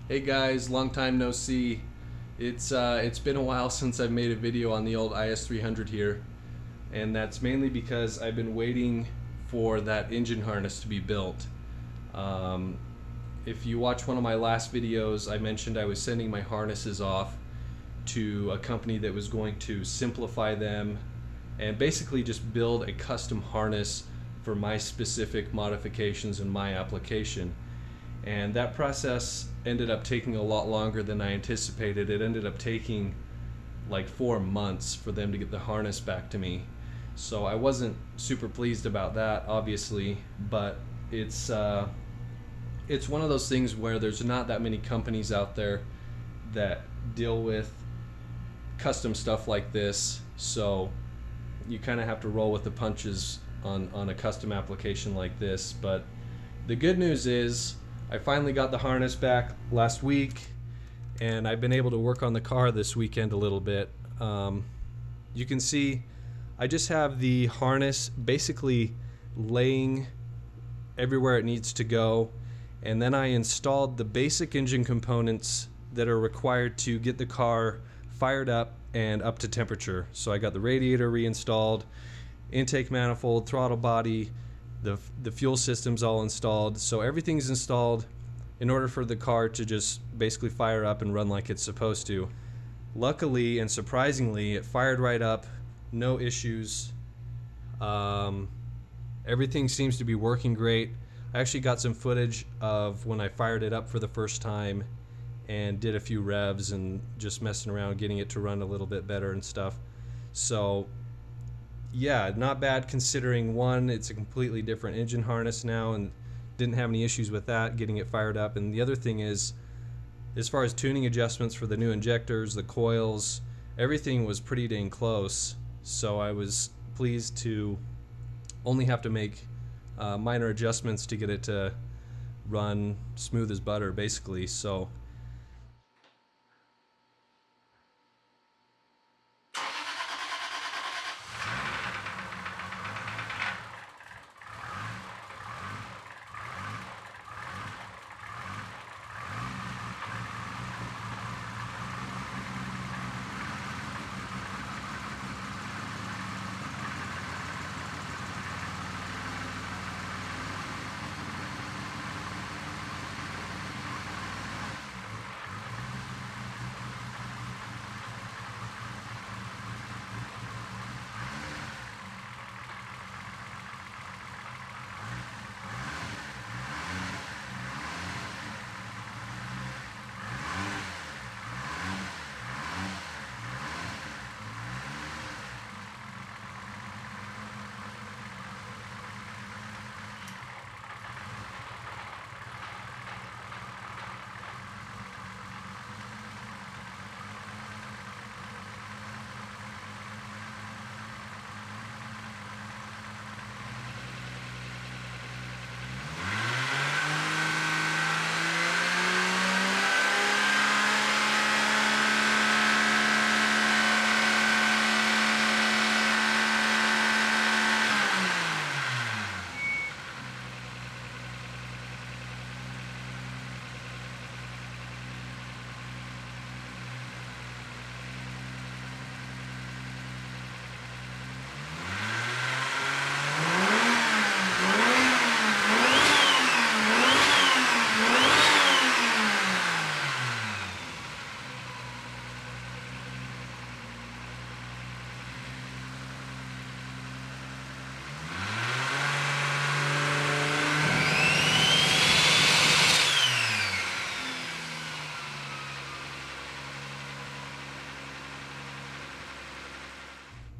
Hey guys, long time no see. It's been a while since I've made a video on the old IS300 here, and that's mainly because I've been waiting for that engine harness to be built. Um, if you watch one of my last videos, I mentioned I was sending my harnesses off to a company that was going to simplify them and basically just build a custom harness for my specific modifications and my application. And that process ended up taking a lot longer than I anticipated. It ended up taking like 4 months for them to get the harness back to me. So I wasn't super pleased about that, obviously, but it's one of those things where there's not that many companies out there that deal with custom stuff like this, so you kind of have to roll with the punches on a custom application like this. But the good news is I finally got the harness back last week, and I've been able to work on the car this weekend a little bit. You can see I just have the harness basically laying everywhere it needs to go, and then I installed the basic engine components that are required to get the car fired up and up to temperature. So I got the radiator reinstalled, intake manifold, throttle body, the fuel system's all installed. So everything's installed in order for the car to just basically fire up and run like it's supposed to. Luckily and surprisingly, it fired right up, no issues. Everything seems to be working great. I actually got some footage of when I fired it up for the first time and did a few revs and just messing around getting it to run a little bit better and stuff. So yeah, not bad considering, one, it's a completely different engine harness now and didn't have any issues with that, getting it fired up. And the other thing is, as far as tuning adjustments for the new injectors, the coils, everything was pretty dang close. So I was pleased to only have to make minor adjustments to get it to run smooth as butter, basically. So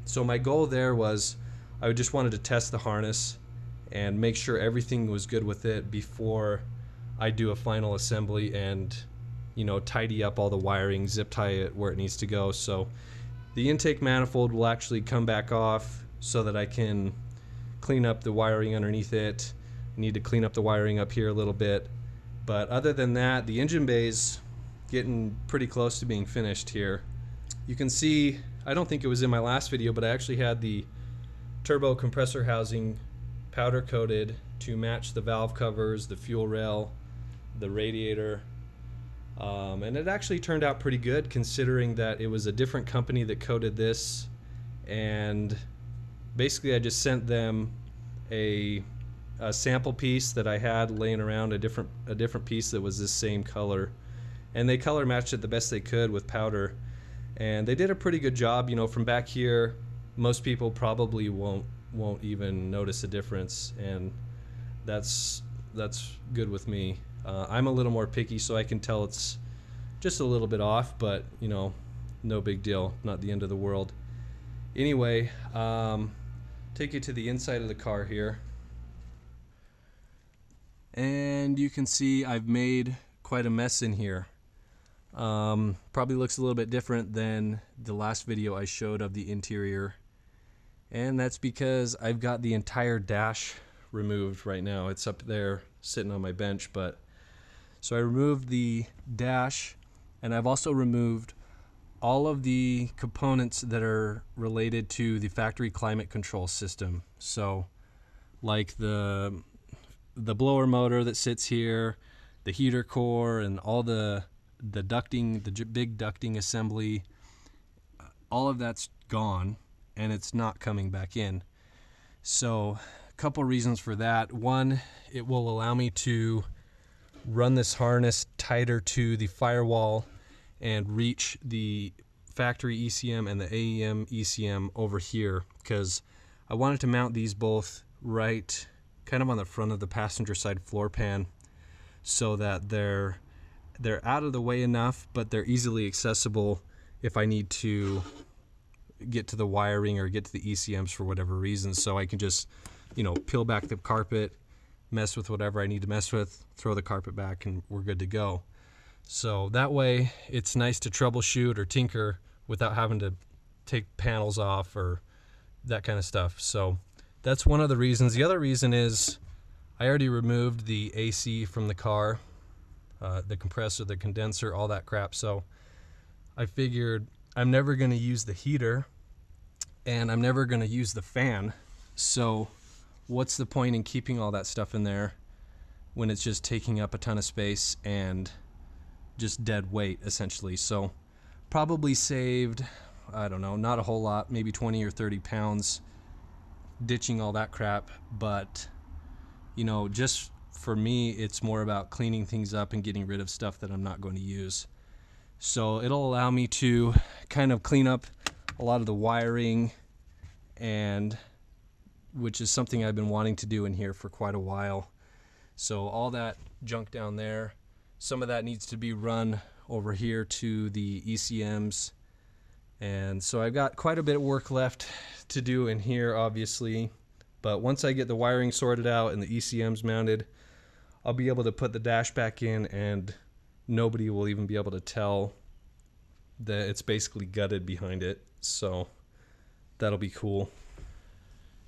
So my goal there was I just wanted to test the harness and make sure everything was good with it before I do a final assembly and, you know, tidy up all the wiring, zip tie it where it needs to go. So the intake manifold will actually come back off so that I can clean up the wiring underneath it. I need to clean up the wiring up here a little bit. But other than that, the engine bay's getting pretty close to being finished here. You can see, I don't think it was in my last video, but I actually had the turbo compressor housing powder coated to match the valve covers, the fuel rail, the radiator. And it actually turned out pretty good considering that it was a different company that coated this, and basically I just sent them a sample piece that I had laying around, a different piece that was this same color, and they color matched it the best they could with powder, and they did a pretty good job. You know, from back here most people probably won't even notice a difference, and that's good with me. I'm a little more picky, so I can tell it's just a little bit off, but you know, no big deal, not the end of the world. Anyway, take you to the inside of the car here, and you can see I've made quite a mess in here. Probably looks a little bit different than the last video I showed of the interior, and that's because I've got the entire dash removed right now. It's up there sitting on my bench, but so I removed the dash, and I've also removed all of the components that are related to the factory climate control system. So like the blower motor that sits here, the heater core, and all the ducting, the big ducting assembly, all of that's gone and it's not coming back in. So a couple reasons for that. One, it will allow me to run this harness tighter to the firewall and reach the factory ECM and the AEM ECM over here, because I wanted to mount these both right kind of on the front of the passenger side floor pan, so that they're out of the way enough, but they're easily accessible if I need to get to the wiring or get to the ECMs for whatever reason. So I can just, you know, peel back the carpet, mess with whatever I need to mess with, throw the carpet back, and we're good to go. So that way it's nice to troubleshoot or tinker without having to take panels off or that kind of stuff. So that's one of the reasons. The other reason is I already removed the AC from the car, the compressor, the condenser, all that crap. So I figured I'm never going to use the heater and I'm never going to use the fan. So what's the point in keeping all that stuff in there when it's just taking up a ton of space and just dead weight essentially? So probably saved, I don't know, not a whole lot, maybe 20 or 30 pounds ditching all that crap. But you know, just for me, it's more about cleaning things up and getting rid of stuff that I'm not going to use. So it'll allow me to kind of clean up a lot of the wiring, and which is something I've been wanting to do in here for quite a while. So all that junk down there, some of that needs to be run over here to the ECMs. And so I've got quite a bit of work left to do in here, obviously. But once I get the wiring sorted out and the ECMs mounted, I'll be able to put the dash back in, and nobody will even be able to tell that it's basically gutted behind it. So that'll be cool.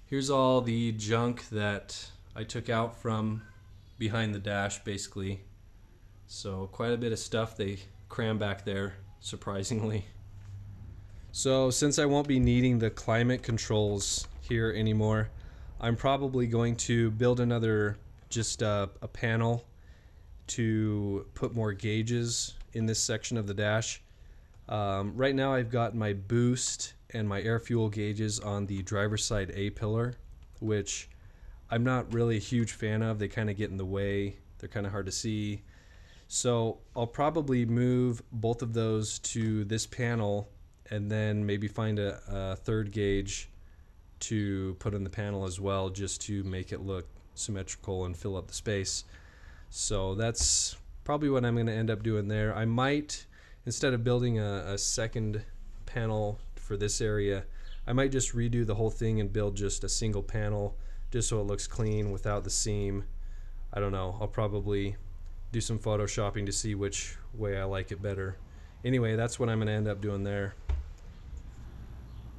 Here's all the junk that I took out from behind the dash, basically. So quite a bit of stuff they cram back there, surprisingly. So since I won't be needing the climate controls here anymore, I'm probably going to build another, just a panel to put more gauges in this section of the dash. Right now I've got my boost and my air fuel gauges on the driver's side A pillar, which I'm not really a huge fan of. They kind of get in the way. They're kind of hard to see. So I'll probably move both of those to this panel, and then maybe find a third gauge to put in the panel as well, just to make it look symmetrical and fill up the space. So that's probably what I'm going to end up doing there. I might, instead of building a second panel for this area, I might just redo the whole thing and build just a single panel, just so it looks clean without the seam. I don't know. I'll probably do some photoshopping to see which way I like it better. Anyway, that's what I'm going to end up doing there.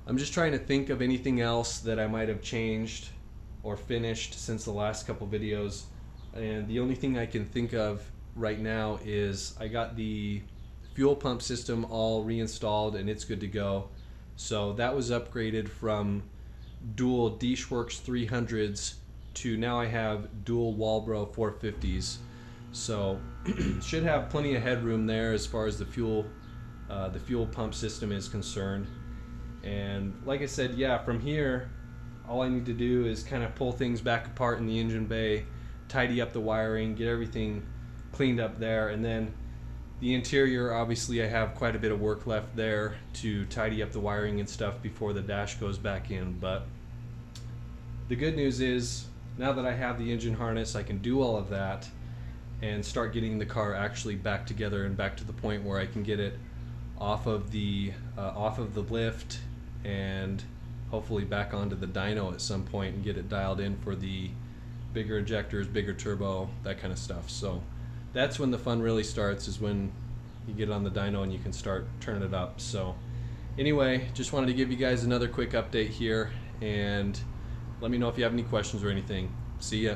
I'm just trying to think of anything else that I might have changed or finished since the last couple videos, and the only thing I can think of right now is I got the fuel pump system all reinstalled and it's good to go. So that was upgraded from dual Dishworks 300s to now I have dual Walbro 450s. So should have plenty of headroom there as far as the fuel pump system is concerned. And like I said, yeah, from here all I need to do is kind of pull things back apart in the engine bay, tidy up the wiring, get everything cleaned up there, and then the interior, obviously I have quite a bit of work left there to tidy up the wiring and stuff before the dash goes back in. But the good news is, now that I have the engine harness, I can do all of that and start getting the car actually back together and back to the point where I can get it off of the lift and hopefully back onto the dyno at some point and get it dialed in for the bigger injectors, bigger turbo, that kind of stuff. So that's when the fun really starts, is when you get on the dyno and you can start turning it up. So anyway, just wanted to give you guys another quick update here, and let me know if you have any questions or anything. See ya.